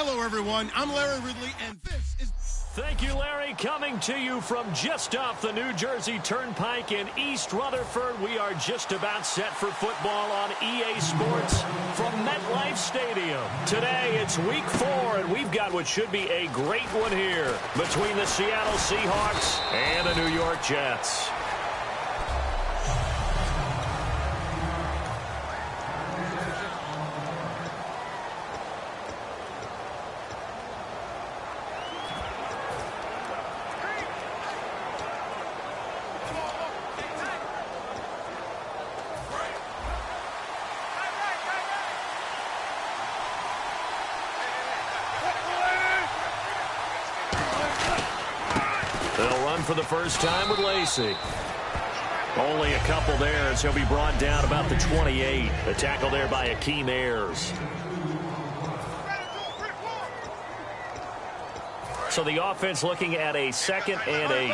Hello, everyone. I'm Larry Ridley, and this is... Thank you, Larry. Coming to you from just off the New Jersey Turnpike in East Rutherford. We are just about set for football on EA Sports from MetLife Stadium. Today, it's Week 4, and we've got what should be a great one here between the Seattle Seahawks and the New York Jets. They'll run for the first time with Lacey. Only a couple there as he'll be brought down about the 28. A tackle there by Akeem Ayers. So the offense looking at a 2nd and 8.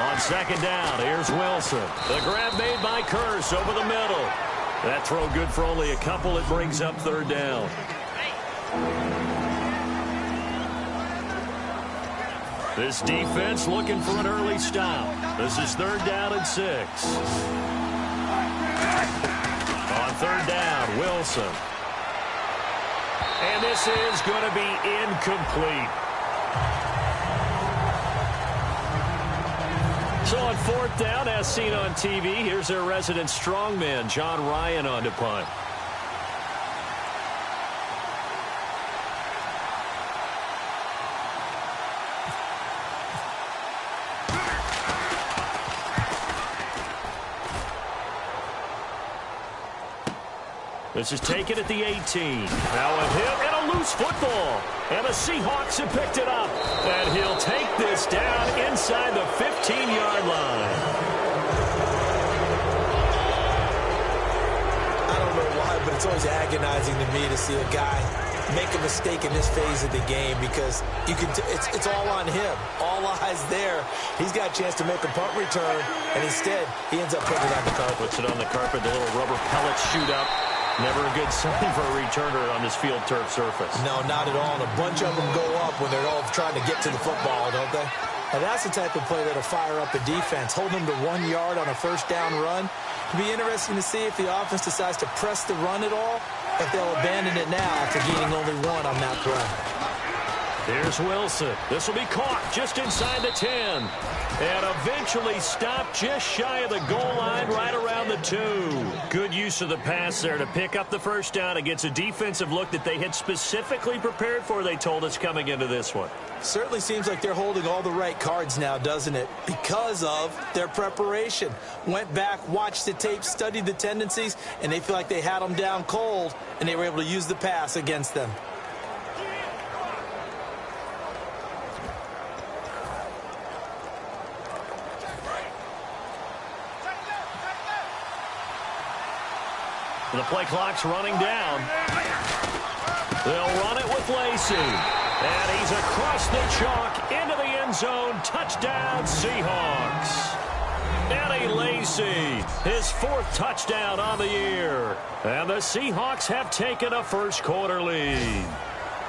On 2nd down, here's Wilson. The grab made by Curse over the middle. That throw good for only a couple. It brings up 3rd down. This defense looking for an early stop. This is 3rd down and 6. On 3rd down, Wilson. And this is going to be incomplete. So on 4th down, as seen on TV, here's their resident strongman, John Ryan, on to punt. This is taken at the 18. Now a hit and a loose football. And the Seahawks have picked it up. And he'll take this down inside the 15-yard line. I don't know why, but it's always agonizing to me to see a guy make a mistake in this phase of the game because you can. It's all on him. All eyes there. He's got a chance to make a punt return, and instead he ends up putting it on the carpet. Puts it on the carpet. The little rubber pellets shoot up. Never a good sign for a returner on this field turf surface. No, not at all. And a bunch of them go up when they're all trying to get to the football, don't they? And that's the type of play that'll fire up a defense. Hold them to 1 yard on a 1st down run. It'll be interesting to see if the offense decides to press the run at all, if they'll abandon it now after gaining only 1 on that play. Here's Wilson. This will be caught just inside the 10. And eventually stopped just shy of the goal line right around the 2. Good use of the pass there to pick up the 1st down against a defensive look that they had specifically prepared for, they told us, coming into this one. Certainly seems like they're holding all the right cards now, doesn't it? Because of their preparation. Went back, watched the tape, studied the tendencies, and they feel like they had them down cold, and they were able to use the pass against them. The play clock's running down. They'll run it with Lacey. And he's across the chalk into the end zone. Touchdown, Seahawks. Eddie Lacy, his 4th touchdown on the year. And the Seahawks have taken a 1st quarter lead.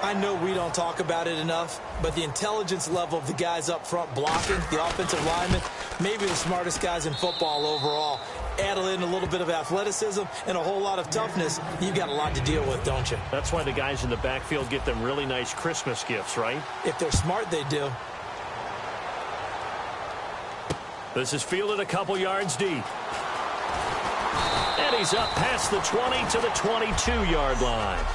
I know we don't talk about it enough, but the intelligence level of the guys up front blocking, the offensive linemen, maybe the smartest guys in football overall. Add in a little bit of athleticism and a whole lot of toughness, you've got a lot to deal with, don't you? That's why the guys in the backfield get them really nice Christmas gifts, right? If they're smart, they do. This is fielded a couple yards deep. And he's up past the 20 to the 22-yard line.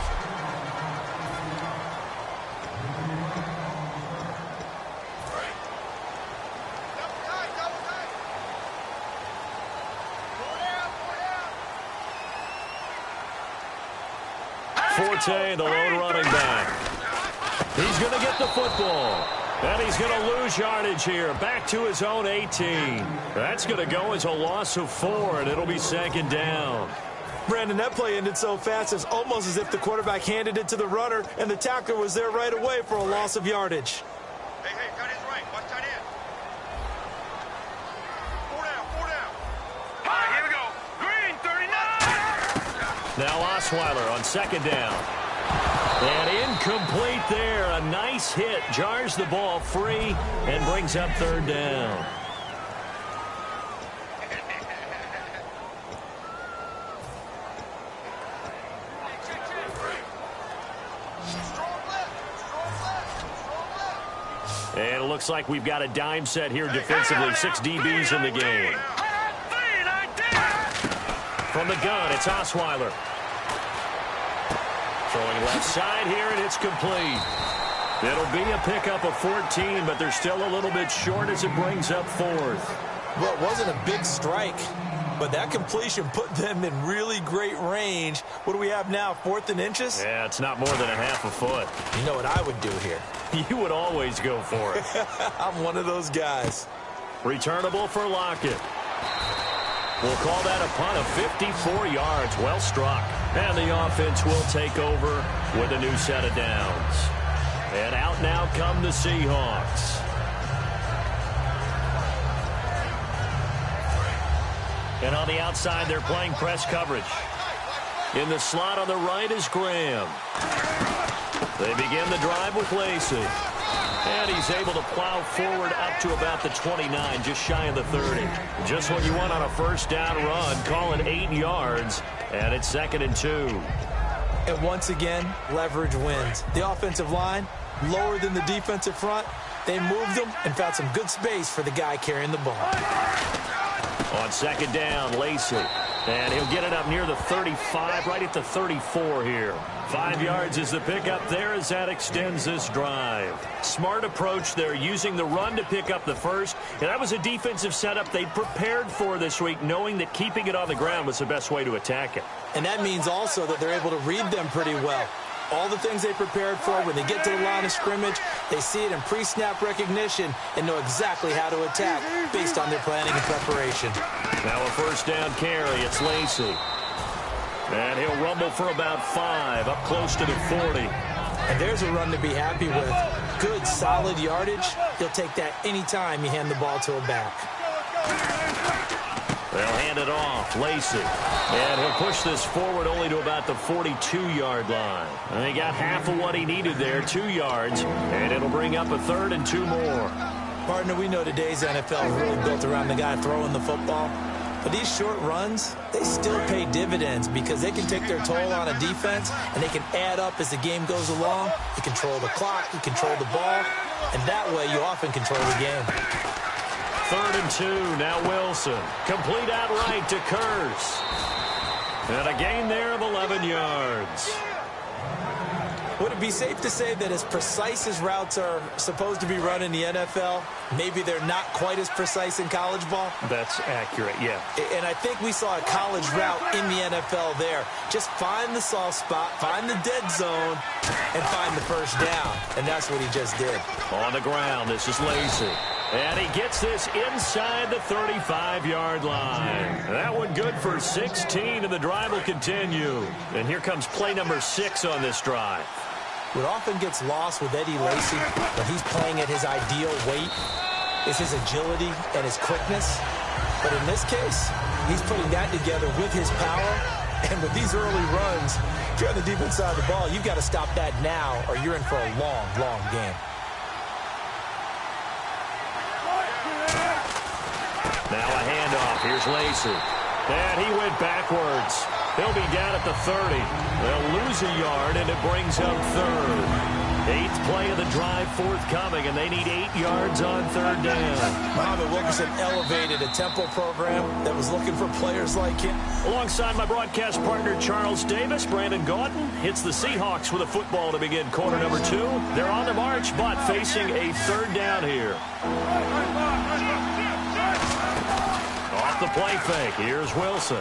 Forte, the lone running back. He's going to get the football. And he's going to lose yardage here. Back to his own 18. That's going to go as a loss of 4, and it'll be 2nd down. Brandon, that play ended so fast, it's almost as if the quarterback handed it to the runner, and the tackler was there right away for a loss of yardage. Hey, tight end's right. Watch tight end. 4 down. All right, here we go. Green, 39. Now Osweiler on second down. And incomplete there. A nice hit. Jars the ball free and brings up third down. And it looks like we've got a dime set here defensively. 6 DBs in the game. From the gun, it's Osweiler. Throwing left side here, and it's complete. It'll be a pickup of 14, but they're still a little bit short as it brings up fourth. Well, it wasn't a big strike, but that completion put them in really great range. What do we have now, 4th and inches? Yeah, it's not more than a half a foot. You know what I would do here? You would always go for it. I'm one of those guys. Returnable for Lockett. We'll call that a punt of 54 yards. Well struck. And the offense will take over with a new set of downs. And out now come the Seahawks. And on the outside, they're playing press coverage. In the slot on the right is Graham. They begin the drive with Lacey. And he's able to plow forward up to about the 29, just shy of the 30. Just what you want on a first down run. Call it 8 yards, and it's 2nd and 2. And once again, leverage wins. The offensive line, lower than the defensive front. They moved them and found some good space for the guy carrying the ball. On 2nd down, Lacey. And he'll get it up near the 35, right at the 34 here. 5 yards is the pickup there as that extends this drive. Smart approach there, using the run to pick up the first. And that was a defensive setup they prepared for this week, knowing that keeping it on the ground was the best way to attack it. And that means also that they're able to read them pretty well. All the things they prepared for, when they get to the line of scrimmage, they see it in pre-snap recognition and know exactly how to attack based on their planning and preparation. Now a first down carry. It's Lacey. And he'll rumble for about 5, up close to the 40. And there's a run to be happy with. Good, solid yardage. He'll take that anytime you hand the ball to a back. They'll hand it off. Lacey. And he'll push this forward only to about the 42-yard line. And he got half of what he needed there, 2 yards. And it'll bring up a 3rd and 2 more. Partner, we know today's NFL is really built around the guy throwing the football. But these short runs, they still pay dividends because they can take their toll on a defense and they can add up as the game goes along. You control the clock, you control the ball, and that way you often control the game. 3rd and 2, now Wilson. Complete out right to Kurz. And a gain there of 11 yards. Would it be safe to say that as precise as routes are supposed to be run in the NFL, maybe they're not quite as precise in college ball? That's accurate, yeah. And I think we saw a college route in the NFL there. Just find the soft spot, find the dead zone, and find the first down. And that's what he just did. On the ground, this is Lacey. And he gets this inside the 35-yard line. That one good for 16, and the drive will continue. And here comes play number 6 on this drive. What often gets lost with Eddie Lacy when he's playing at his ideal weight is his agility and his quickness. But in this case, he's putting that together with his power. And with these early runs, if you're on the defense side of the ball, you've got to stop that now or you're in for a long, long game. Now a handoff. Here's Lacey. And he went backwards. They'll be down at the 30. They'll lose a yard, and it brings up 3rd. 8th play of the drive forthcoming, and they need 8 yards on 3rd down. Muhammad Wilkerson elevated a tempo program that was looking for players like him. Alongside my broadcast partner, Charles Davis, Brandon Gaudin hits the Seahawks with a football to begin quarter number 2. They're on the march, but facing a 3rd down here. Off the play fake. Here's Wilson.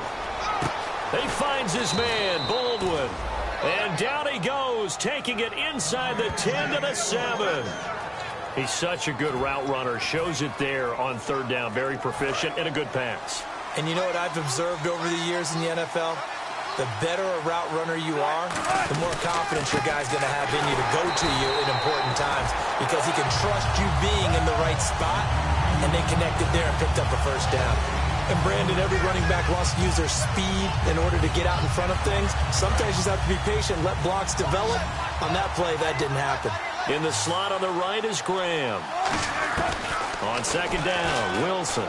He finds his man, Baldwin. And down he goes, taking it inside the 10 to the 7. He's such a good route runner. Shows it there on 3rd down. Very proficient and a good pass. And you know what I've observed over the years in the NFL? The better a route runner you are, the more confidence your guy's going to have in you to go to you in important times because he can trust you being in the right spot, and they connected there and picked up a first down. And Brandon, every running back wants to use their speed in order to get out in front of things. Sometimes you just have to be patient, let blocks develop. On that play, that didn't happen. In the slot on the right is Graham. On second down, Wilson.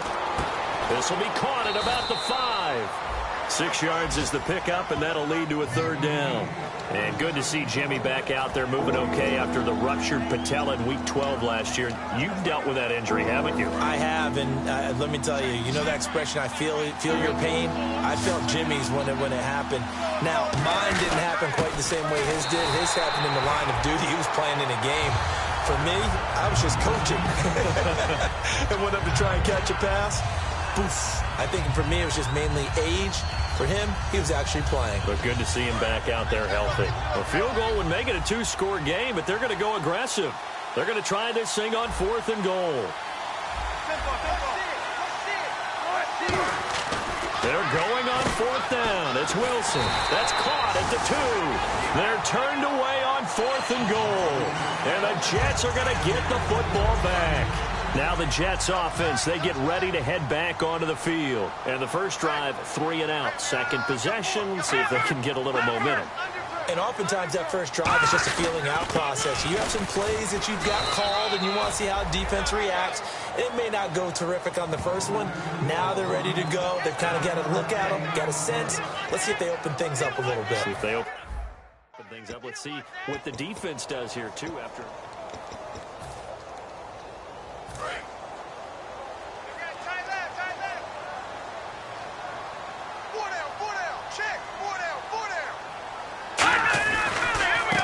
This will be caught at about the 5. 6 yards is the pickup, and that'll lead to a third down. And good to see Jimmy back out there moving okay after the ruptured patella in Week 12 last year. You've dealt with that injury, haven't you? I have, and let me tell you, you know that expression, I feel your pain? I felt Jimmy's when it happened. Now, mine didn't happen quite the same way his did. His happened in the line of duty. He was playing in a game. For me, I was just coaching. And went up to try and catch a pass. Poof. I think for me, it was just mainly age. For him, he was actually playing. But good to see him back out there healthy. A field goal would make it a 2-score game, but they're going to go aggressive. They're going to try this thing on 4th and goal. They're going on 4th down. It's Wilson. That's caught at the 2. They're turned away on 4th and goal. And the Jets are going to get the football back. Now the Jets offense, they get ready to head back onto the field. And the first drive, 3 and out. Second possession, see if they can get a little momentum. And oftentimes that first drive is just a feeling out process. You have some plays that you've got called and you want to see how defense reacts. It may not go terrific on the first one. Now they're ready to go. They've kind of got to look at them, got a sense. Let's see if they open things up a little bit. See if they open things up. Let's see what the defense does here, too, after.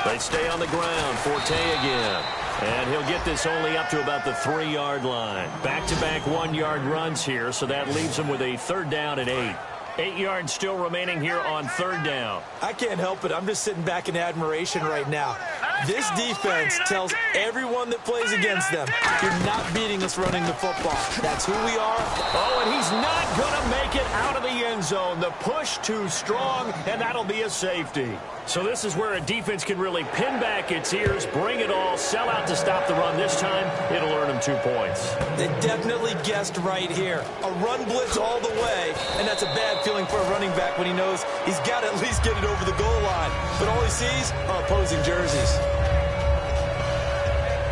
They stay on the ground. Forte again. And he'll get this only up to about the 3-yard line. Back-to-back 1-yard runs here, so that leaves him with a third down at 8. 8 yards still remaining here on third down. I can't help it. I'm just sitting back in admiration right now. This defense tells everyone that plays against them, you're not beating us running the football. That's who we are. Oh, and he's not going to make it out of the end zone. The push too strong, and that'll be a safety. So this is where a defense can really pin back its ears, bring it all, sell out to stop the run. This time, it'll earn them 2 points. They definitely guessed right here. A run blitz all the way, and that's a bad feeling for a running back when he knows he's got to at least get it over the goal line. But all he sees are opposing jerseys.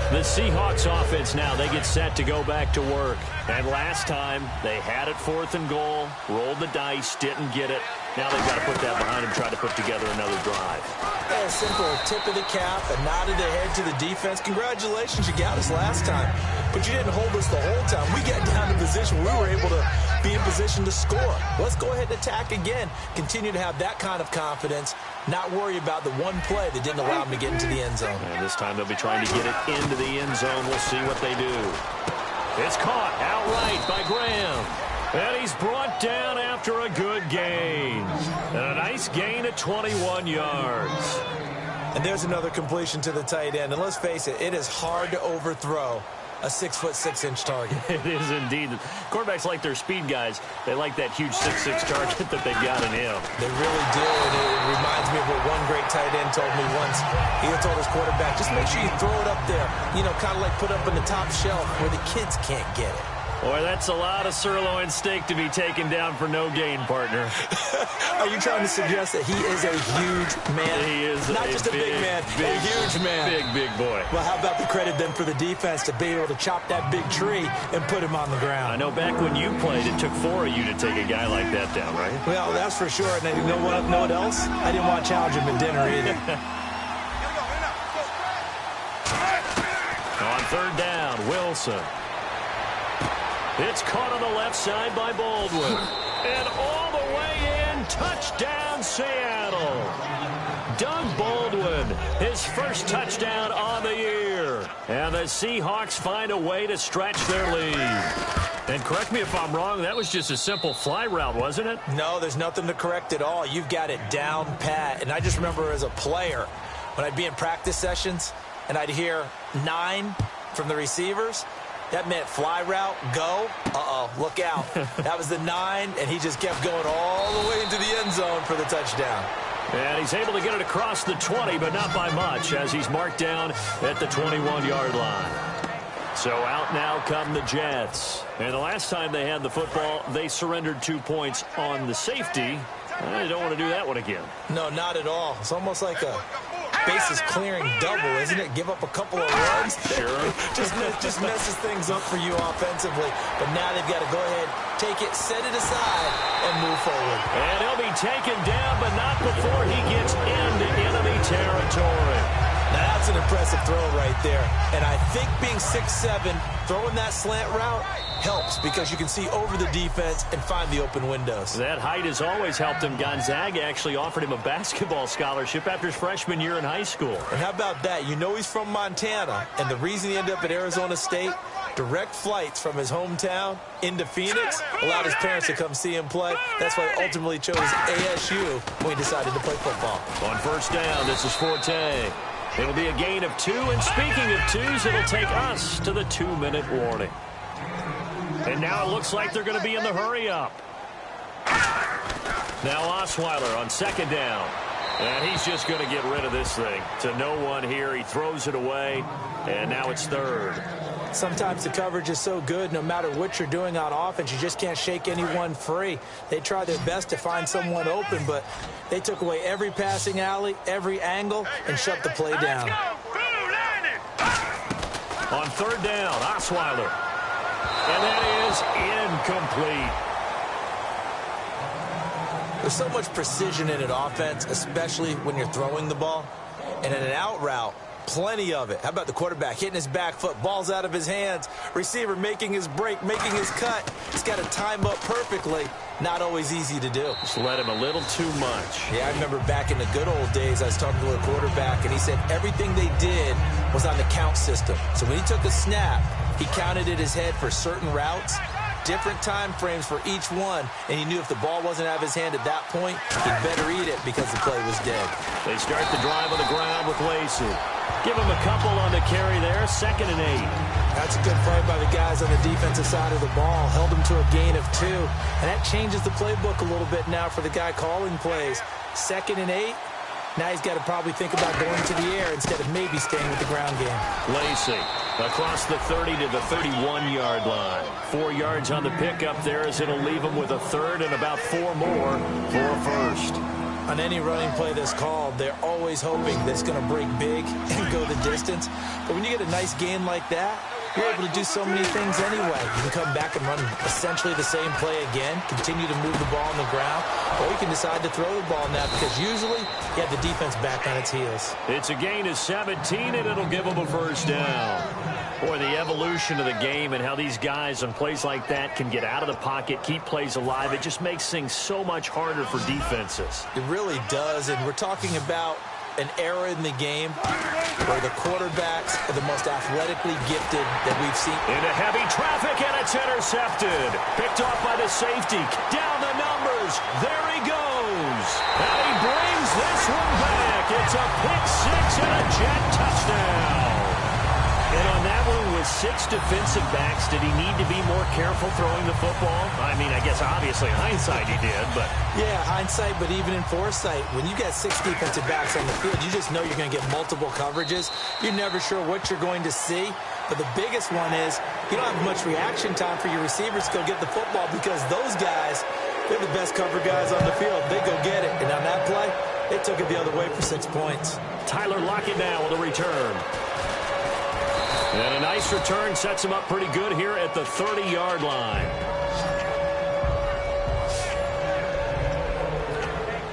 The Seahawks offense now, they get set to go back to work. And last time, they had it 4th and goal, rolled the dice, didn't get it. Now they've got to put that behind them, try to put together another drive. Yeah, simple tip of the cap, a nod of the head to the defense. Congratulations, you got us last time. But you didn't hold us the whole time. We got down in position. We were able to be in position to score. Let's go ahead and attack again. Continue to have that kind of confidence. Not worry about the one play that didn't allow them to get into the end zone. And this time they'll be trying to get it into the end zone. We'll see what they do. It's caught outright by Graham. And he's brought down after a good gain. And a nice gain of 21 yards. And there's another completion to the tight end. And let's face it, it is hard to overthrow a 6'6" target. It is indeed. Quarterbacks like their speed guys. They like that huge 6'6" target that they've got in him. They really do, and it reminds me of what one great tight end told me once. He had told his quarterback, just make sure you throw it up there, you know, kind of like put up in the top shelf where the kids can't get it. Boy, that's a lot of sirloin steak to be taken down for no gain, partner. Are you trying to suggest that he is a huge man? He is not just a big man, a huge man. Big boy. Well, how about the credit then for the defense to be able to chop that big tree and put him on the ground? I know back when you played, it took 4 of you to take a guy like that down, right? Well, that's for sure. And you know what else? I didn't want to challenge him at dinner either. On third down, Wilson. It's caught on the left side by Baldwin. And all the way in, touchdown Seattle. Doug Baldwin, his first touchdown on the year. And the Seahawks find a way to stretch their lead. And correct me if I'm wrong, that was just a simple fly route, wasn't it? No, there's nothing to correct at all. You've got it down pat. And I just remember as a player, when I'd be in practice sessions and I'd hear 9 from the receivers, that meant fly route, go. Uh-oh, look out. That was the 9, and he just kept going all the way into the end zone for the touchdown. And he's able to get it across the 20, but not by much, as he's marked down at the 21-yard line. So out now come the Jets. And the last time they had the football, they surrendered 2 points on the safety. They don't want to do that one again. No, not at all. It's almost like a bases clearing double, isn't it? Give up a couple of runs. Sure. just messes things up for you offensively. But now they've got to go ahead, take it, set it aside, and move forward. And he'll be taken down, but not before he gets into enemy territory. Now that's an impressive throw right there. And I think being 6'7", throwing that slant route helps because you can see over the defense and find the open windows. That height has always helped him. Gonzaga actually offered him a basketball scholarship after his freshman year in high school. And how about that? You know he's from Montana, and the reason he ended up at Arizona State, direct flights from his hometown into Phoenix allowed his parents to come see him play. That's why he ultimately chose ASU when he decided to play football. On first down, this is Forte. It'll be a gain of 2, and speaking of 2s, it'll take us to the 2-minute warning. And now it looks like they're going to be in the hurry-up. Now Osweiler on second down. And he's just going to get rid of this thing. To no one here. He throws it away, and now it's third. Sometimes the coverage is so good, no matter what you're doing on offense, you just can't shake anyone free. They try their best to find someone open, but they took away every passing alley, every angle, and shut the play down. On third down, Osweiler. And that is incomplete. There's so much precision in an offense, especially when you're throwing the ball. And in an out route, plenty of it. How about the quarterback hitting his back foot, ball's out of his hands, receiver making his break, making his cut. He's got to time up perfectly. Not always easy to do. Just let him a little too much. Yeah, I remember back in the good old days, I was talking to a quarterback, and he said everything they did was on the count system. So when he took a snap, he counted in his head for certain routes, different time frames for each one, and he knew if the ball wasn't out of his hand at that point, he'd better eat it because the play was dead. They start the drive on the ground with Lacey. Give him a couple on the carry there, 2nd and 8. That's a good play by the guys on the defensive side of the ball. Held them to a gain of 2, and that changes the playbook a little bit now for the guy calling plays. 2nd and 8. Now he's got to probably think about going to the air instead of maybe staying with the ground game. Lacey across the 30 to the 31-yard line. 4 yards on the pickup there as it'll leave him with a third and about 4 more for a first. On any running play that's called, they're always hoping that it's going to break big and go the distance. But when you get a nice gain like that, you're able to do so many things anyway. You can come back and run essentially the same play again, continue to move the ball on the ground, or you can decide to throw the ball now because usually you have the defense back on its heels. It's a gain of 17, and it'll give them a first down. Boy, the evolution of the game and how these guys on plays like that can get out of the pocket, keep plays alive, it just makes things so much harder for defenses. It really does, and we're talking about an era in the game where the quarterbacks are the most athletically gifted that we've seen. Into heavy traffic, and it's intercepted. Picked off by the safety. Down the numbers. There he goes. And he brings this one back. It's a pick 6 and a Jet touchdown. And on that one with 6 defensive backs, did he need to be more careful throwing the football? I mean, I guess obviously hindsight he did, but... Yeah, hindsight, but even in foresight, when you got 6 defensive backs on the field, you just know you're going to get multiple coverages. You're never sure what you're going to see. But the biggest one is you don't have much reaction time for your receivers to go get the football because those guys, they're the best cover guys on the field. They go get it. And on that play, they took it the other way for 6 points. Tyler Lockett now with a return. And a nice return sets him up pretty good here at the 30-yard line.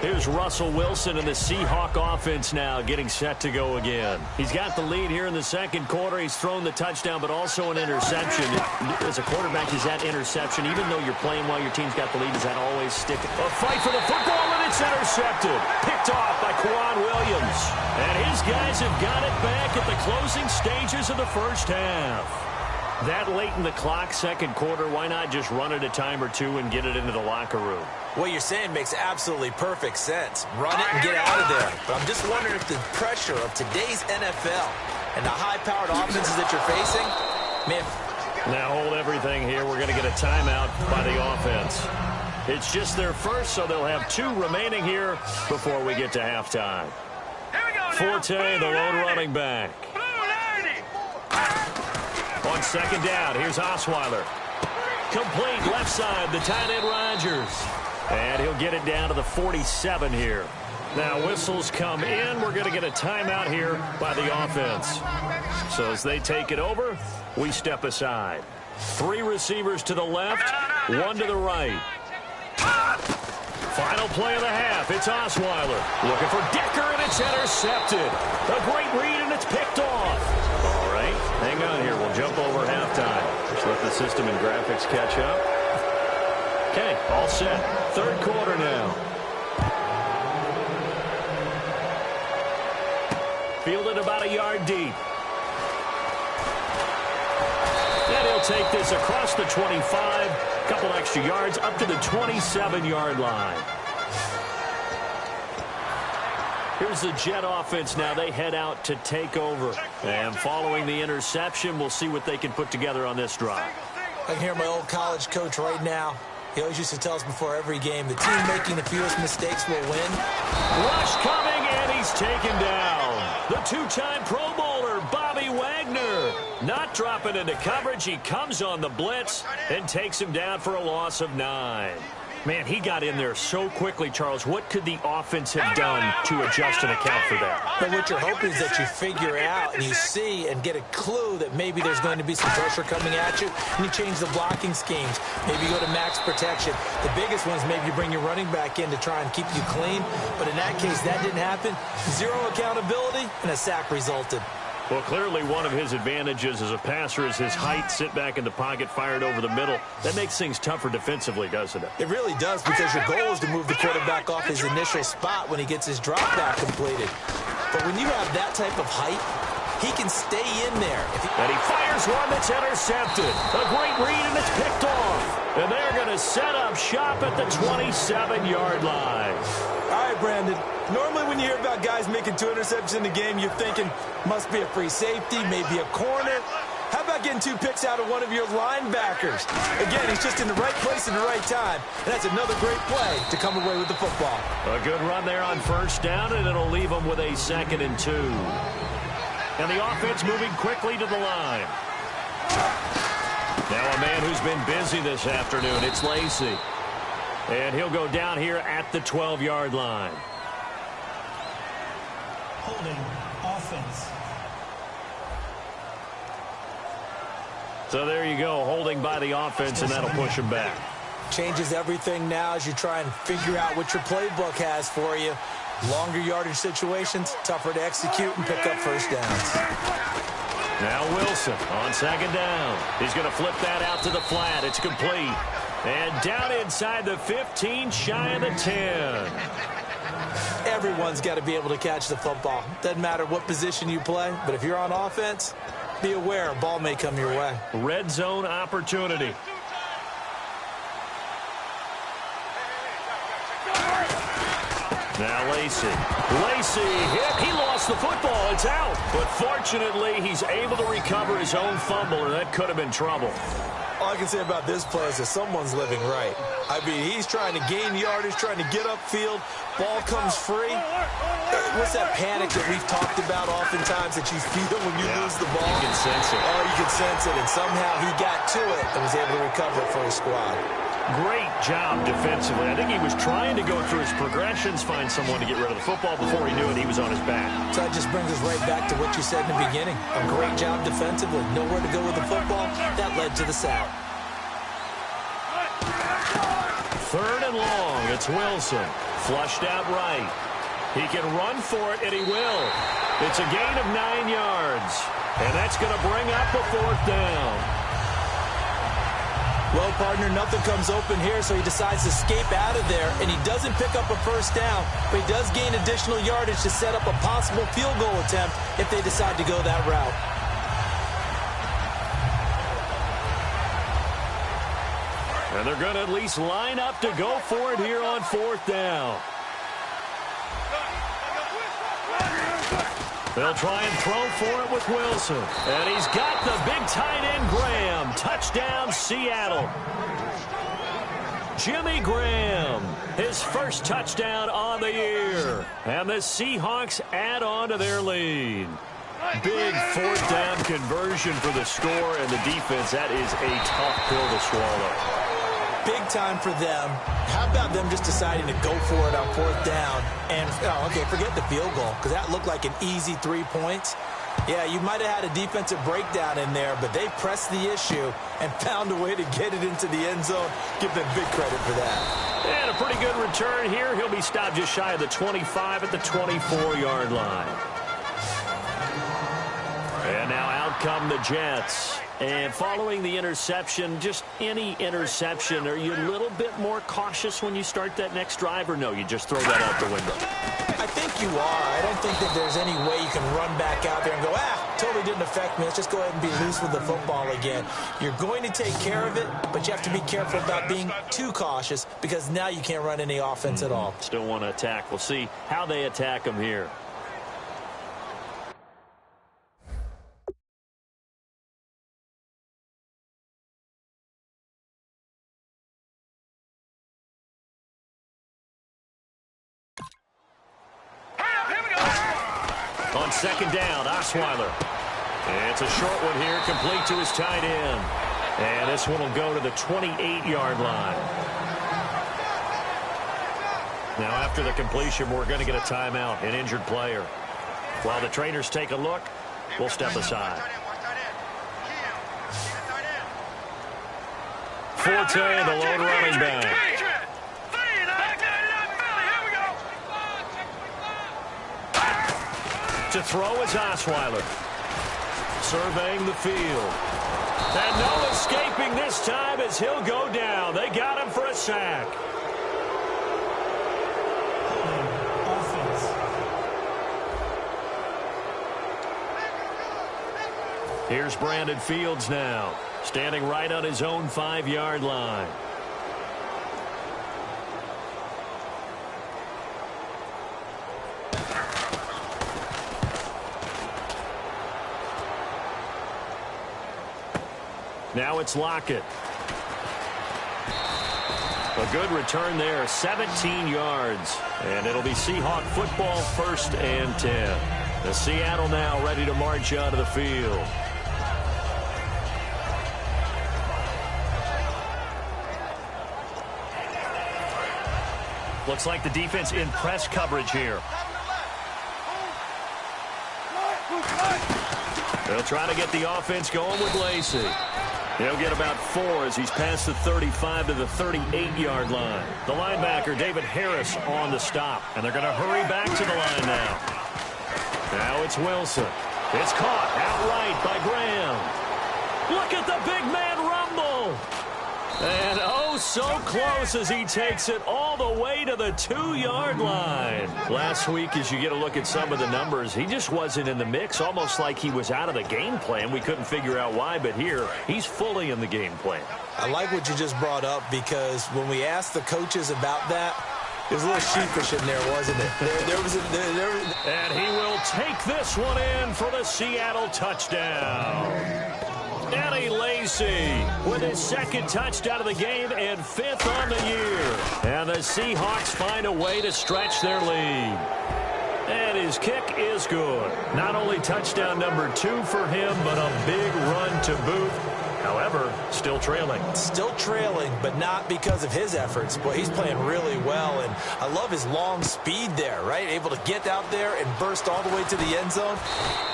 Here's Russell Wilson and the Seahawk offense now getting set to go again. He's got the lead here in the second quarter. He's thrown the touchdown, but also an interception. As a quarterback, is that interception, even though you're playing while your team's got the lead, does that always stick? A fight for the football, and it's intercepted. Picked off by Quan Williams. And his guys have got it back at the closing stages of the first half. That late in the clock, second quarter, why not just run it a time or two and get it into the locker room? What you're saying makes absolutely perfect sense. Run it and get out of there. But I'm just wondering if the pressure of today's NFL and the high-powered offenses that you're facing, man. Now hold everything here. We're going to get a timeout by the offense. It's just their first, so they'll have 2 remaining here before we get to halftime. Forte, the lone running back. On On second down, here's Osweiler. Complete left side, the tight end Rodgers. And he'll get it down to the 47 here. Now whistles come in. We're going to get a timeout here by the offense. So as they take it over, we step aside. 3 receivers to the left, 1 to the right. Final play of the half. It's Osweiler. Looking for Decker, and it's intercepted. A great read, and it's picked off. All right, hang on here. We'll jump over halftime. Just let the system and graphics catch up. Okay, all set. Third quarter now. Fielded about a yard deep. And he'll take this across the 25. Couple extra yards up to the 27-yard line. Here's the Jet offense now. They head out to take over. And following the interception, we'll see what they can put together on this drive. I can hear my old college coach right now. He always used to tell us before every game, the team making the fewest mistakes will win. Rush coming, and he's taken down. The 2-time Pro Bowler, Bobby Wagner. Not dropping into coverage. He comes on the blitz and takes him down for a loss of 9. Man, he got in there so quickly, Charles. What could the offense have done to adjust and account for that? But what you're hoping is that you figure out and you see and get a clue that maybe there's going to be some pressure coming at you, and you change the blocking schemes. Maybe you go to max protection. The biggest one is maybe you bring your running back in to try and keep you clean. But in that case, that didn't happen. 0 accountability, and a sack resulted. Well, clearly one of his advantages as a passer is his height, sit back in the pocket, fired over the middle. That makes things tougher defensively, doesn't it? It really does, because your goal is to move the quarterback off his initial spot when he gets his drop back completed. But when you have that type of height, he can stay in there. And he fires one that's intercepted. A great read, and it's picked off. And they're going to set up shop at the 27-yard line. All right, Brandon. Normally when you hear about guys making 2 interceptions in the game, you're thinking, must be a free safety, maybe a corner. How about getting 2 picks out of one of your linebackers? Again, he's just in the right place at the right time. And that's another great play to come away with the football. A good run there on first down, and it'll leave them with a 2nd and 2. And the offense moving quickly to the line. Now a man who's been busy this afternoon, it's Lacy. And he'll go down here at the 12-yard line. Holding offense. So there you go, holding by the offense, and that'll push him back. Changes everything now as you try and figure out what your playbook has for you. Longer yardage situations, tougher to execute and pick up first downs. Now Wilson on 2nd down. He's going to flip that out to the flat. It's complete. And down inside the 15, shy of the 10. Everyone's got to be able to catch the football. Doesn't matter what position you play, but if you're on offense, be aware a ball may come your way. Red zone opportunity. Now Lacy. Lacy hit. He lost the football. It's out. But fortunately, he's able to recover his own fumble, or that could have been trouble. All I can say about this play is that someone's living right. I mean, he's trying to gain yardage, trying to get upfield. Ball comes free. What's that panic that we've talked about oftentimes that you feel when you lose the ball? You can sense it. Oh, you can sense it. And somehow he got to it and was able to recover it for his squad. Great job defensively. I think he was trying to go through his progressions, find someone to get rid of the football. Before he knew it, he was on his back. So that just brings us right back to what you said in the beginning. A great job defensively. Nowhere to go with the football. That led to the sack. 3rd and long. It's Wilson. Flushed out right. He can run for it, and he will. It's a gain of 9 yards. And that's going to bring up the 4th down. Well, partner, nothing comes open here, so he decides to escape out of there, and he doesn't pick up a first down, but he does gain additional yardage to set up a possible field goal attempt if they decide to go that route. And they're going to at least line up to go for it here on 4th down. They'll try and throw for it with Wilson. And he's got the big tight end, Graham. Touchdown, Seattle. Jimmy Graham, his first touchdown on the year. And the Seahawks add on to their lead. Big fourth down conversion for the score, and the defense, that is a tough pill to swallow. Big time for them. How about them just deciding to go for it on fourth down? And, okay, forget the field goal, because that looked like an easy 3 points. Yeah, you might have had a defensive breakdown in there, but they pressed the issue and found a way to get it into the end zone. Give them big credit for that. And a pretty good return here. He'll be stopped just shy of the 25 at the 24-yard line. And now out come the Jets. And following the interception, just any interception, are you a little bit more cautious when you start that next drive, or no, you just throw that out the window? I think you are. I don't think that there's any way you can run back out there and go, totally didn't affect me. Let's just go ahead and be loose with the football again. You're going to take care of it, but you have to be careful about being too cautious because now you can't run any offense at all. Still want to attack. We'll see how they attack them here. On second down, Osweiler. It's a short one here, complete to his tight end. And this one will go to the 28-yard line. Now, after the completion, we're going to get a timeout, an injured player. While the trainers take a look, we'll step aside. Forte, the lone running back. To throw is Osweiler. Surveying the field. And no escaping this time as he'll go down. They got him for a sack. Here's Brandon Fields now, standing right on his own 5-yard line. Now it's Lockett. A good return there, 17 yards. And it'll be Seahawk football, 1st and 10. The Seattle now ready to march onto the field. Looks like the defense in press coverage here. They'll try to get the offense going with Lacey. He'll get about 4 as he's past the 35 to the 38-yard line. The linebacker, David Harris, on the stop. And they're going to hurry back to the line now. Now it's Wilson. It's caught outright by Graham. Look at the big man rumble. And oh, so close as he takes it all the way to the 2-yard line. Last week, as you get a look at some of the numbers, he just wasn't in the mix, almost like he was out of the game plan. We couldn't figure out why, but here, he's fully in the game plan. I like what you just brought up because when we asked the coaches about that, it was a little sheepish in there, wasn't it? And he will take this one in for the Seattle touchdown. Eddie Lacy with his 2nd touchdown of the game and 5th on the year. And the Seahawks find a way to stretch their lead. And his kick is good. Not only touchdown number 2 for him, but a big run to boot. However, still trailing. Still trailing, but not because of his efforts. Boy, he's playing really well, and I love his long speed there, right? Able to get out there and burst all the way to the end zone,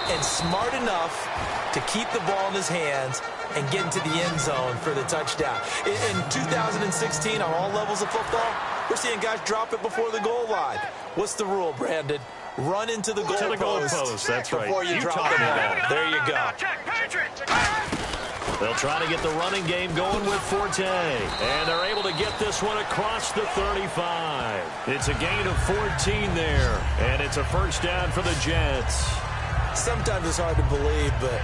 and smart enough to keep the ball in his hands and get into the end zone for the touchdown. In 2016, on all levels of football, we're seeing guys drop it before the goal line. What's the rule, Brandon? Run into the goalpost. That's right. Before you drop the ball. There you go. They'll try to get the running game going with Forte. And they're able to get this one across the 35. It's a gain of 14 there. And it's a 1st down for the Jets. Sometimes it's hard to believe, but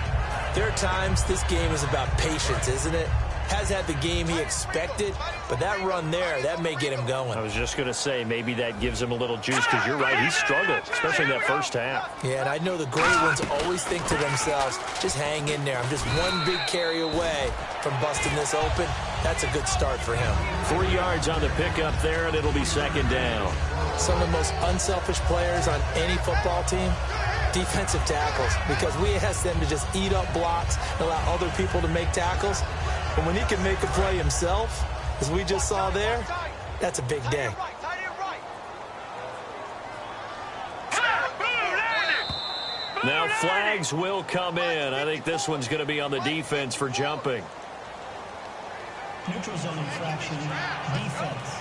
there are times this game is about patience, isn't it? Has had the game he expected, but that run there, that may get him going. I was just going to say, maybe that gives him a little juice, because you're right, he struggled, especially that first half. Yeah, and I know the great ones always think to themselves, just hang in there. I'm just one big carry away from busting this open. That's a good start for him. 3 yards on the pickup there, and it'll be 2nd down. Some of the most unselfish players on any football team, Defensive tackles, because we ask them to just eat up blocks and allow other people to make tackles. But when he can make a play himself, as we just saw there, that's a big day. Now flags will come in. I think this one's going to be on the defense for jumping. Neutral zone infraction, defense.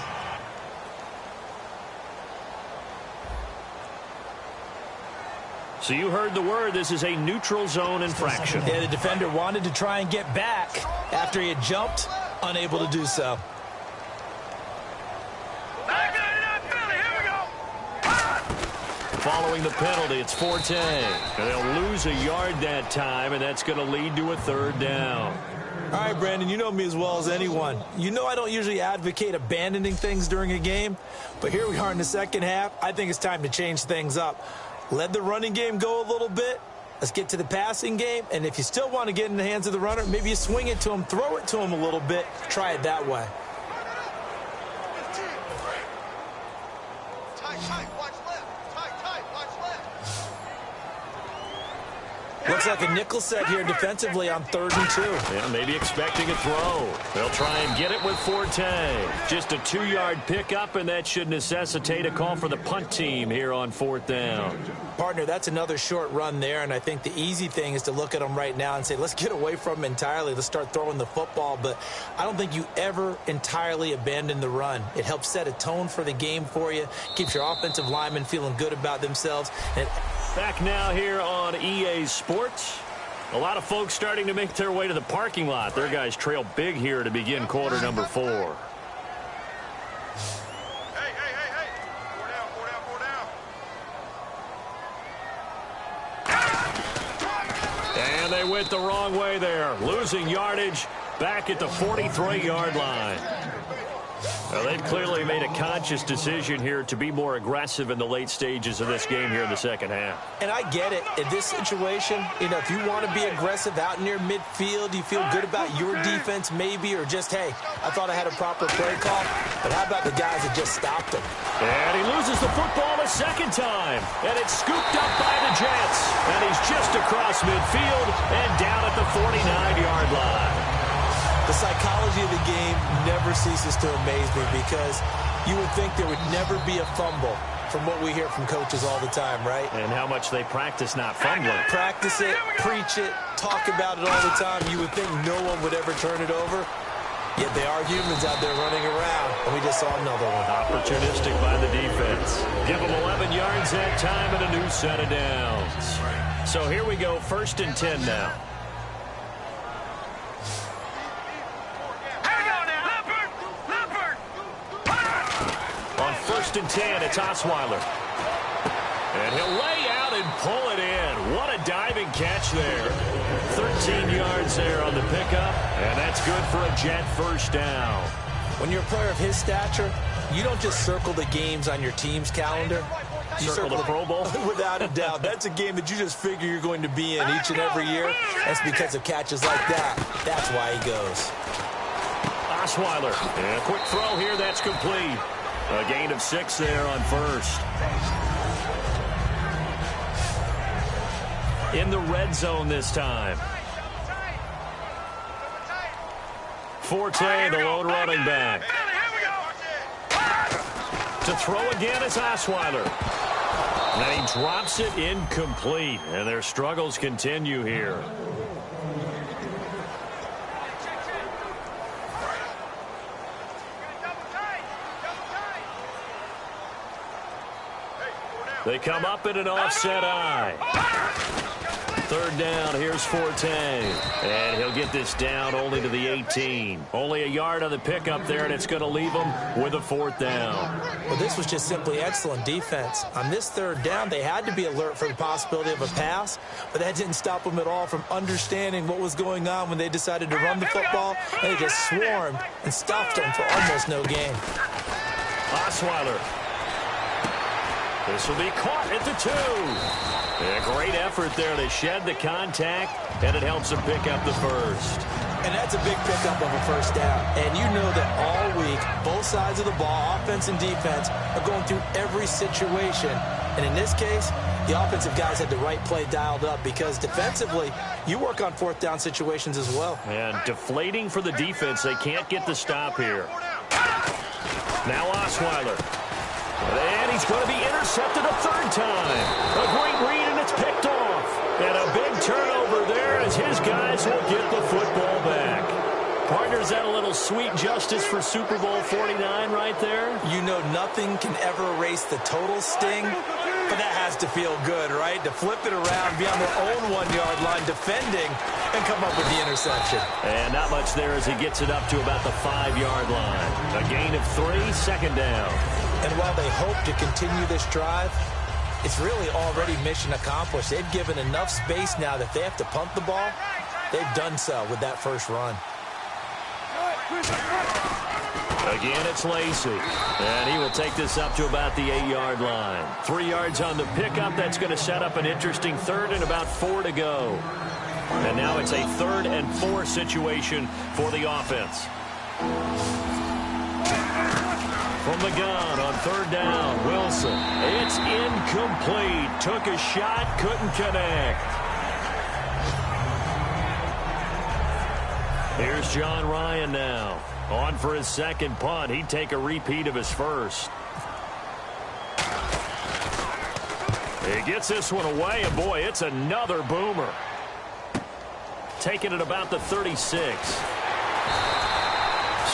So you heard the word. This is a neutral zone infraction. Yeah, the defender wanted to try and get back after he had jumped, unable to do so. Following the penalty, it's Forte. And they'll lose a yard that time, and that's going to lead to a third down. All right, Brandon, you know me as well as anyone. You know I don't usually advocate abandoning things during a game, but here we are in the second half. I think it's time to change things up. Let the running game go a little bit. Let's get to the passing game, and if you still want to get in the hands of the runner, maybe you swing it to him, throw it to him a little bit, try it that way. Looks like a nickel set here defensively on 3rd and 2. Yeah, maybe expecting a throw. They'll try and get it with Forte. Just a 2-yard pickup, and that should necessitate a call for the punt team here on 4th down. Partner, that's another short run there, and I think the easy thing is to look at him right now and say, let's get away from him entirely. Let's start throwing the football, but I don't think you ever entirely abandon the run. It helps set a tone for the game for you, keeps your offensive linemen feeling good about themselves, and back now here on EA Sports. A lot of folks starting to make their way to the parking lot. Their guys trail big here to begin quarter number 4. Hey. 4 down. And they went the wrong way there. Losing yardage back at the 43-yard line. Well, they've clearly made a conscious decision here to be more aggressive in the late stages of this game here in the second half. And I get it. In this situation, you know, if you want to be aggressive out near midfield, you feel good about your defense maybe, or just, hey, I thought I had a proper play call. But how about the guys that just stopped him? And he loses the football a second time. And it's scooped up by the Jets. And he's just across midfield and down at the 49-yard line. The psychology of the game never ceases to amaze me, because you would think there would never be a fumble from what we hear from coaches all the time, right? And how much they practice not fumbling. Practice it, preach it, talk about it all the time. You would think no one would ever turn it over. Yet they are humans out there running around, and we just saw another one. Opportunistic by the defense. Give them 11 yards that time and a new set of downs. So here we go, 1st and 10 now. On 1st and 10, it's Osweiler. And he'll lay out and pull it in. What a diving catch there. 13 yards there on the pickup, and that's good for a Jet 1st down. When you're a player of his stature, you don't just circle the games on your team's calendar. You circle the Pro Bowl? Without a doubt. That's a game that you just figure you're going to be in each and every year. That's because of catches like that. That's why he goes. Osweiler. And a quick throw here. That's complete. A gain of 6 there on 1st. In the red zone this time. Forte, the lone running back. To throw again is Osweiler. And he drops it incomplete. And their struggles continue here. They come up in an offset eye. 3rd down, here's Forte. And he'll get this down only to the 18. Only a yard on the pickup there, and it's going to leave him with a 4th down. Well, this was just simply excellent defense. On this 3rd down, they had to be alert for the possibility of a pass, but that didn't stop them at all from understanding what was going on when they decided to run the football, and they just swarmed and stopped them for almost no gain. Osweiler. This will be caught at the 2. A great effort there to shed the contact, and it helps him pick up the 1st. And that's a big pickup of a first down. And you know that all week, both sides of the ball, offense and defense, are going through every situation. And in this case, the offensive guys had the right play dialed up because defensively, you work on fourth down situations as well. And deflating for the defense. They can't get the stop here. Now Osweiler. And he's going to be intercepted a third time. A great read, and it's picked off. And a big turnover there as his guys will get the football back. Partner, is that a little sweet justice for Super Bowl 49 right there? You know nothing can ever erase the total sting, but that has to feel good, right? To flip it around, be on their own 1-yard line defending, and come up with the interception. And not much there as he gets it up to about the 5-yard line. A gain of 3, second down. And while they hope to continue this drive, it's really already mission accomplished. They've given enough space now that if they have to punt the ball, they've done so with that first run. Again, it's Lacy. And he will take this up to about the 8-yard line. 3 yards on the pickup. That's going to set up an interesting third and about 4 to go. And now it's a 3rd and 4 situation for the offense. From the gun on 3rd down, Wilson. It's incomplete. Took a shot, couldn't connect. Here's John Ryan now. On for his second punt. He'd take a repeat of his first. He gets this one away, and boy, it's another boomer. Taking it about the 36.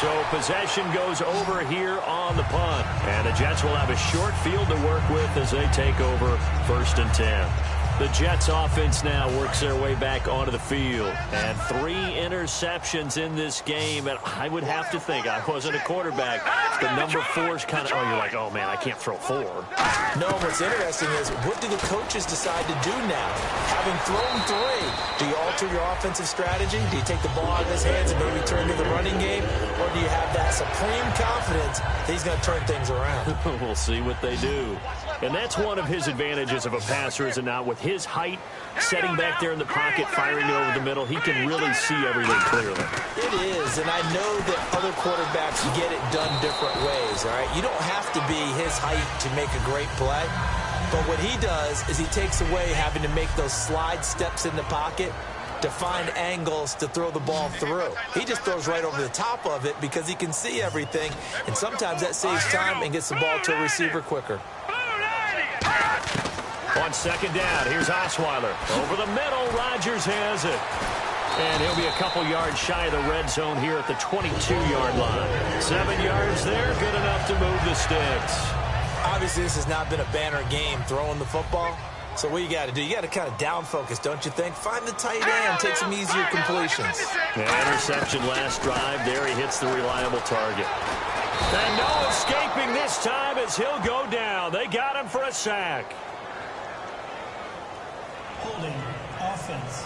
So possession goes over here on the punt. And the Jets will have a short field to work with as they take over 1st and 10. The Jets offense now works their way back onto the field. And 3 interceptions in this game. And I would have to think, I wasn't a quarterback, the number 4's kind of, oh, you're like, oh, man, I can't throw 4. No, what's interesting is, what do the coaches decide to do now? Having thrown 3, do you alter your offensive strategy? Do you take the ball out of his hands and maybe turn to the running game? Or do you have that supreme confidence that he's going to turn things around? We'll see what they do. And that's one of his advantages of a passer, is it not? With his height, setting back there in the pocket, firing it over the middle, he can really see everything clearly. It is, and I know that other quarterbacks get it done different ways, all right? You don't have to be his height to make a great play, but what he does is he takes away having to make those slide steps in the pocket to find angles to throw the ball through. He just throws right over the top of it because he can see everything, and sometimes that saves time and gets the ball to a receiver quicker. On 2nd down, here's Osweiler. Over the middle, Rodgers has it. And he'll be a couple yards shy of the red zone here at the 22-yard line. 7 yards there, good enough to move the sticks. Obviously, this has not been a banner game throwing the football. So what you got to do, you got to kind of down focus, don't you think? Find the tight end, take some easier completions. Interception last drive. There he hits the reliable target. And no escaping this time as he'll go down. They got him for a sack. Holding offense.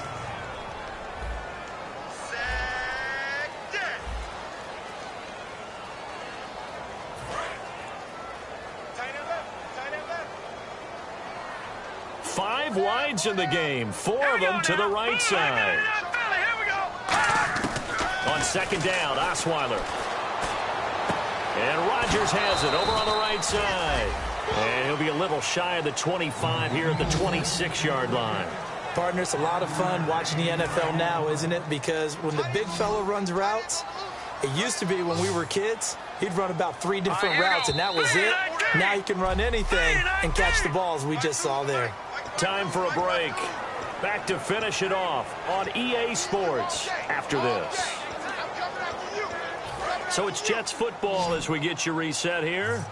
Five wides in the game, 4 of them to the right side. On 2nd down, Osweiler. And Rodgers has it over on the right side. And he'll be a little shy of the 25 here at the 26-yard line. Partner, it's a lot of fun watching the NFL now, isn't it? Because when the big fella runs routes, it used to be when we were kids, he'd run about 3 different routes, and that was it. Now he can run anything and catch the balls we just saw there. Time for a break. Back to finish it off on EA Sports after this. So it's Jets football as we get you reset here.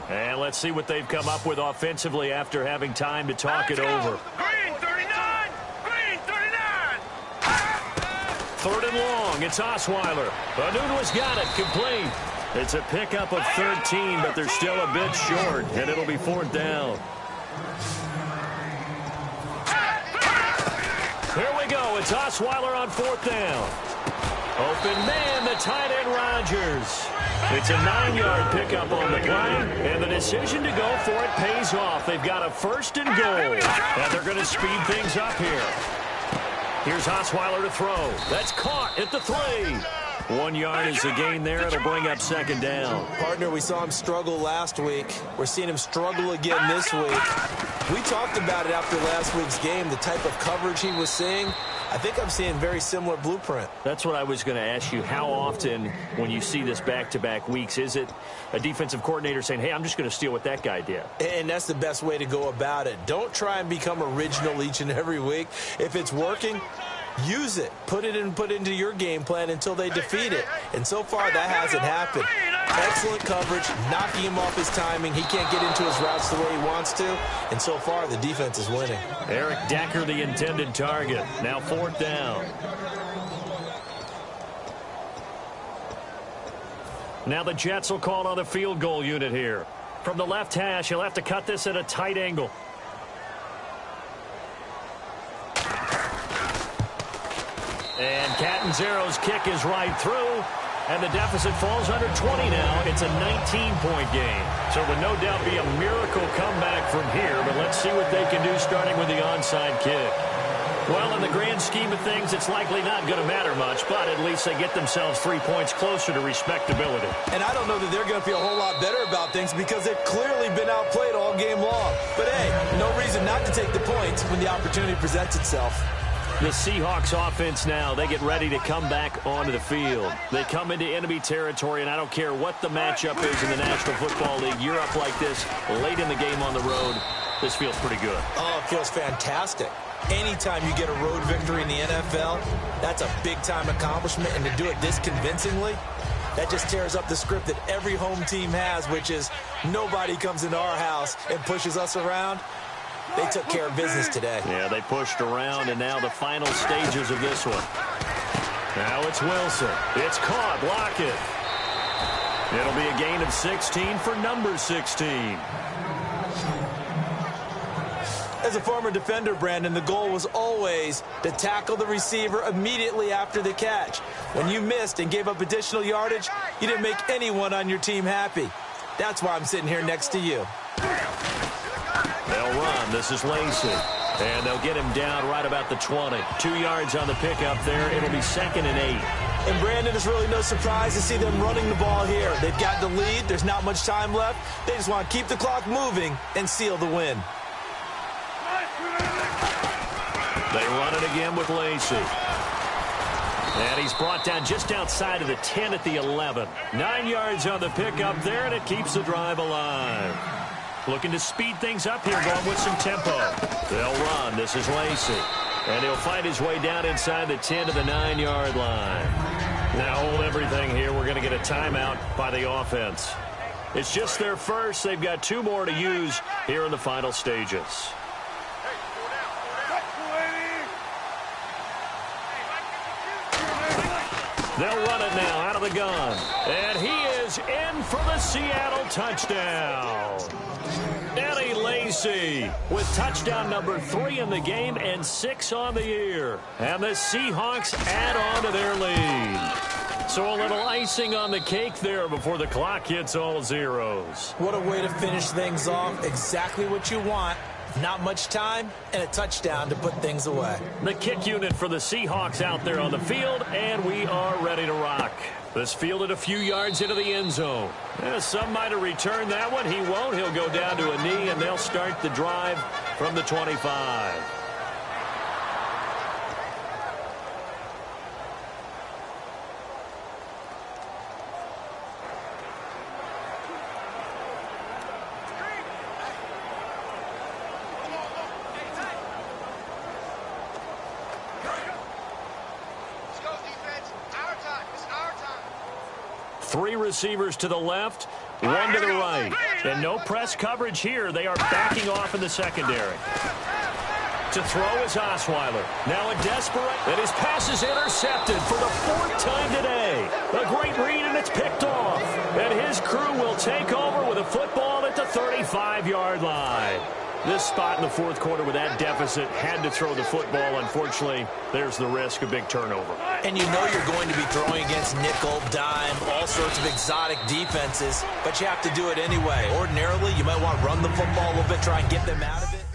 And let's see what they've come up with offensively after having time to talk it over. Green 39! Green 39! 3rd and long. It's Osweiler. Anunua's got it. Complete. It's a pickup of 13, but they're still a bit short, and it'll be 4th down. Here we go. It's Osweiler on 4th down. Open man, the tight end Rodgers. It's a 9-yard pickup on the play, and the decision to go for it pays off. They've got a 1st and goal, and they're going to speed things up here. Here's Osweiler to throw. That's caught at the 3. 1 yard is the gain there. It'll bring up second down. Partner, we saw him struggle last week. We're seeing him struggle again this week. We talked about it after last week's game, the type of coverage he was seeing. I think I'm seeing very similar blueprint. That's what I was going to ask you. How often, when you see this back-to-back weeks, is it a defensive coordinator saying, hey, I'm just going to steal what that guy did? And that's the best way to go about it. Don't try and become original each and every week. If it's working, use it. Put it into your game plan until they defeat it. And so far, that hasn't happened. Excellent coverage, knocking him off his timing. He can't get into his routes the way he wants to. And so far, the defense is winning. Eric Decker, the intended target. Now 4th down. Now the Jets will call on the field goal unit here. From the left hash, he'll have to cut this at a tight angle. And Catanzaro's kick is right through. And the deficit falls under 20 now. It's a 19-point game. So it would no doubt be a miracle comeback from here. But let's see what they can do starting with the onside kick. Well, in the grand scheme of things, it's likely not going to matter much. But at least they get themselves 3 points closer to respectability. And I don't know that they're going to feel a whole lot better about things because they've clearly been outplayed all game long. But, hey, no reason not to take the points when the opportunity presents itself. The Seahawks offense now, they get ready to come back onto the field. They come into enemy territory, and I don't care what the matchup is in the National Football League. You're up like this late in the game on the road. This feels pretty good. Oh, it feels fantastic. Anytime you get a road victory in the NFL, that's a big-time accomplishment, and to do it this convincingly, that just tears up the script that every home team has, which is nobody comes into our house and pushes us around. They took care of business today. Yeah, they pushed around, and now the final stages of this one. Now it's Wilson. It's caught. Block it. It'll be a gain of 16 for number 16. As a former defender, Brandon, the goal was always to tackle the receiver immediately after the catch. When you missed and gave up additional yardage, you didn't make anyone on your team happy. That's why I'm sitting here next to you. They'll run. This is Lacey. And they'll get him down right about the 20. 2 yards on the pickup there. It'll be 2nd and 8. And, Brandon, it's really no surprise to see them running the ball here. They've got the lead. There's not much time left. They just want to keep the clock moving and seal the win. They run it again with Lacey. And he's brought down just outside of the 10 at the 11. 9 yards on the pickup there, and it keeps the drive alive. Looking to speed things up here, going with some tempo. They'll run. This is Lacey. And he'll fight his way down inside the 10 to the 9-yard line. Now hold everything here. We're going to get a timeout by the offense. It's just their first. They've got 2 more to use here in the final stages. They'll run it now out of the gun. And he is in for the Seattle touchdown. Eddie Lacy with touchdown number 3 in the game and 6 on the year. And the Seahawks add on to their lead. So a little icing on the cake there before the clock hits all zeros. What a way to finish things off. Exactly what you want. Not much time and a touchdown to put things away. The kick unit for the Seahawks out there on the field, and we are ready to rock. This fielded a few yards into the end zone. Some might have returned that one. He won't. He'll go down to a knee, and they'll start the drive from the 25. Three receivers to the left, one to the right. And no press coverage here. They are backing off in the secondary. To throw is Osweiler. Now a desperate, and his pass is intercepted for the 4th time today. A great read, and it's picked off. And his crew will take over with a football at the 35-yard line. This spot in the 4th quarter with that deficit had to throw the football. Unfortunately, there's the risk of big turnover. And you know you're going to be throwing against nickel, dime, all sorts of exotic defenses, but you have to do it anyway. Ordinarily, you might want to run the football a little bit, try and get them out of it.